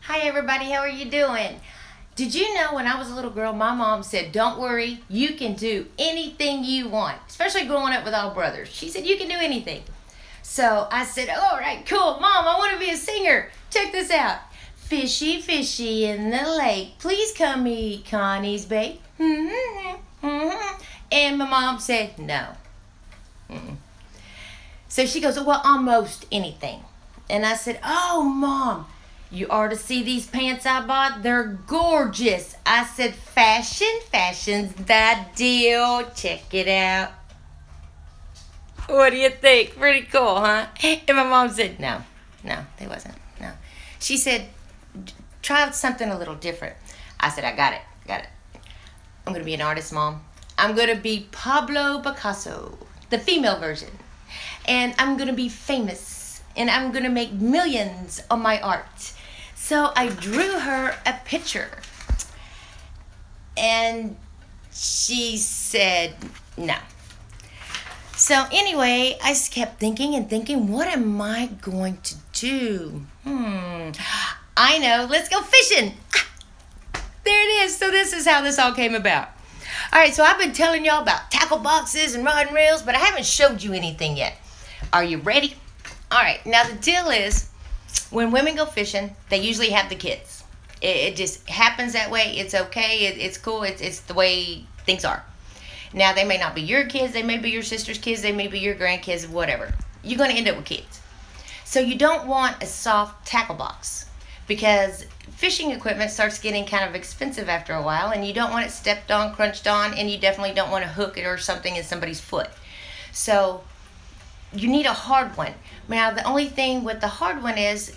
Hi everybody, how are you doing? Did you know when I was a little girl, my mom said, "Don't worry, you can do anything you want," especially growing up with all brothers. She said, "You can do anything." So I said, "All right, cool, Mom, I want to be a singer. Check this out. Fishy, fishy in the lake, please come eat Connie's bait." And my mom said, "No." So she goes, "Well, almost anything." And I said, "Oh, Mom, you ought to see these pants I bought. They're gorgeous." I said, fashion's the deal. Check it out. What do you think? Pretty cool, huh?" And my mom said, no, they wasn't. No. She said, "Try out something a little different." I said, "I got it. I'm going to be an artist, Mom. I'm going to be Pablo Picasso, the female version. And I'm going to be famous. And I'm going to make millions on my art." So I drew her a picture. And she said no. So anyway, I just kept thinking and thinking, what am I going to do? I know, let's go fishing. There it is. So this is how this all came about. All right, so I've been telling y'all about tackle boxes and rod and reels, but I haven't showed you anything yet. Are you ready? All right, now the deal is, when women go fishing, they usually have the kids. It just happens that way. It's okay. It's cool. It's the way things are. Now, they may not be your kids. They may be your sister's kids. They may be your grandkids, whatever. You're going to end up with kids. So you don't want a soft tackle box, because fishing equipment starts getting kind of expensive after a while, and you don't want it stepped on, crunched on, and you definitely don't want to hook it or something in somebody's foot. So you need a hard one. Now, the only thing with the hard one is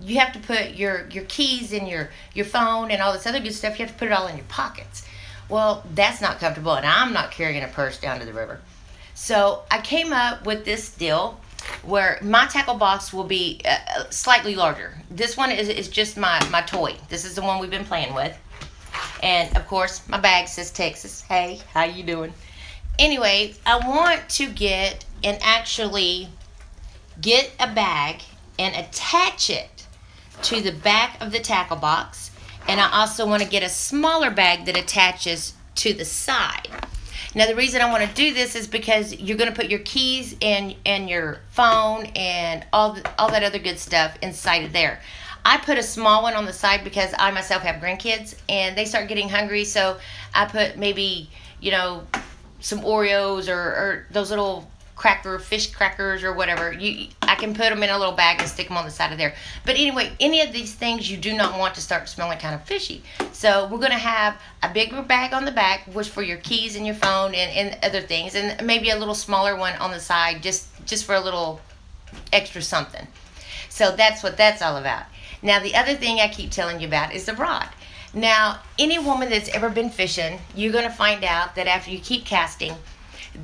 you have to put your keys and your phone and all this other good stuff. You have to put it all in your pockets. Well, that's not comfortable, and I'm not carrying a purse down to the river. So I came up with this deal where my tackle box will be slightly larger. This one is just my toy. This is the one we've been playing with. And, of course, my bag says Texas. Hey, how you doing? Anyway, I want to get a bag and attach it to the back of the tackle box. And I also want to get a smaller bag that attaches to the side. Now, the reason I want to do this is because you're going to put your keys and your phone and all that other good stuff inside of there. I put a small one on the side because I myself have grandkids and they start getting hungry. So I put maybe, some Oreos or those little fish crackers or whatever. I can put them in a little bag and stick them on the side of there. But anyway, any of these things you do not want to start smelling kind of fishy. So we're going to have a bigger bag on the back, which for your keys and your phone and other things, and maybe a little smaller one on the side just for a little extra something. So that's what that's all about. Now, the other thing I keep telling you about is the rod. Now, any woman that's ever been fishing, you're going to find out that after you keep casting,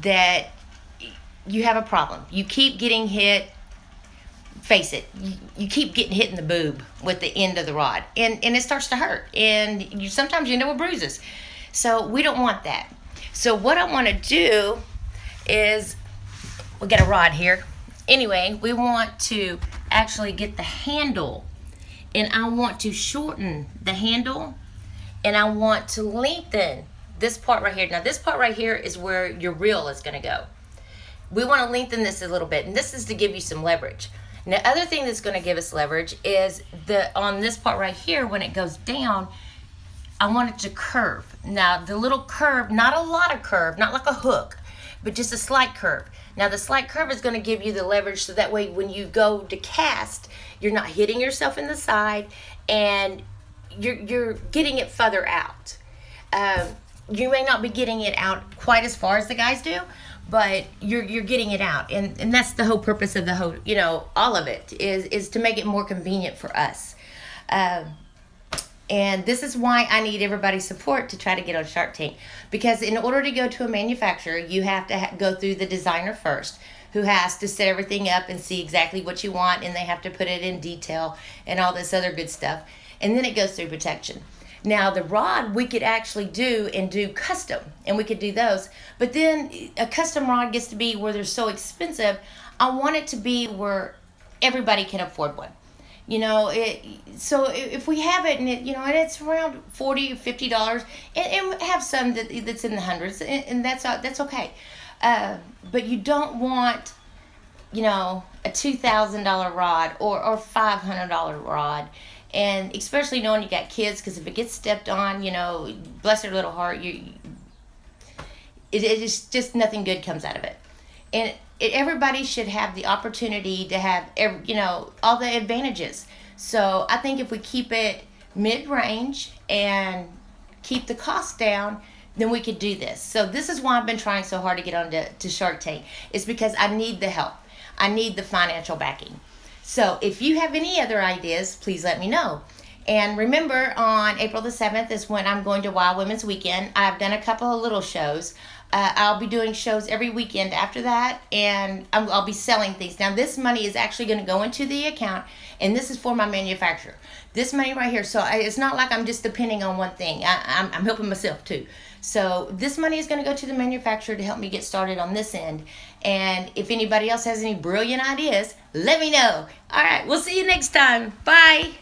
that you have a problem. You keep getting hit. Face it, you keep getting hit in the boob with the end of the rod, and it starts to hurt, and sometimes you end up with bruises. So we don't want that. So what I want to do is, we got a rod here. Anyway, we want to actually get the handle, and I want to shorten the handle, and I want to lengthen this part right here. Now, this part right here is where your reel is going to go. We want to lengthen this a little bit, and this is to give you some leverage. Now, the other thing that's going to give us leverage is on this part right here, when it goes down, I want it to curve. Now, the little curve, not a lot of curve, not like a hook, but just a slight curve. Now, the slight curve is going to give you the leverage, so that way when you go to cast, you're not hitting yourself in the side, and you're getting it further out. You may not be getting it out quite as far as the guys do, but you're getting it out, and that's the whole purpose of the whole, all of it is to make it more convenient for us. And this is why I need everybody's support to try to get on Shark Tank, because in order to go to a manufacturer, you have to go through the designer first, who has to set everything up and see exactly what you want, and they have to put it in detail and all this other good stuff, and then it goes through protection. Now, the rod we could actually do custom, and we could do those. But then a custom rod gets to be where they're so expensive. I want it to be where everybody can afford one. You know, so if we have it and and it's around $40 or $50, and have some that's in the hundreds, and that's okay. But you don't want, a $2,000 rod or $500 rod, and especially knowing you got kids, because if it gets stepped on, bless their little heart, it is just nothing good comes out of it. And everybody should have the opportunity to have all the advantages. So I think if we keep it mid-range and keep the cost down, then we could do this. So this is why I've been trying so hard to get on to Shark Tank. It's because I need the help. I need the financial backing. So if you have any other ideas, please let me know. And remember, on April the 7th is when I'm going to Wild Women's Weekend. I've done a couple of little shows. I'll be doing shows every weekend after that, and I'll be selling things. Now, this money is actually going to go into the account, and this is for my manufacturer. This money right here, so it's not like I'm just depending on one thing. I'm helping myself too. So this money is going to go to the manufacturer to help me get started on this end. And if anybody else has any brilliant ideas, let me know. All right, we'll see you next time. Bye.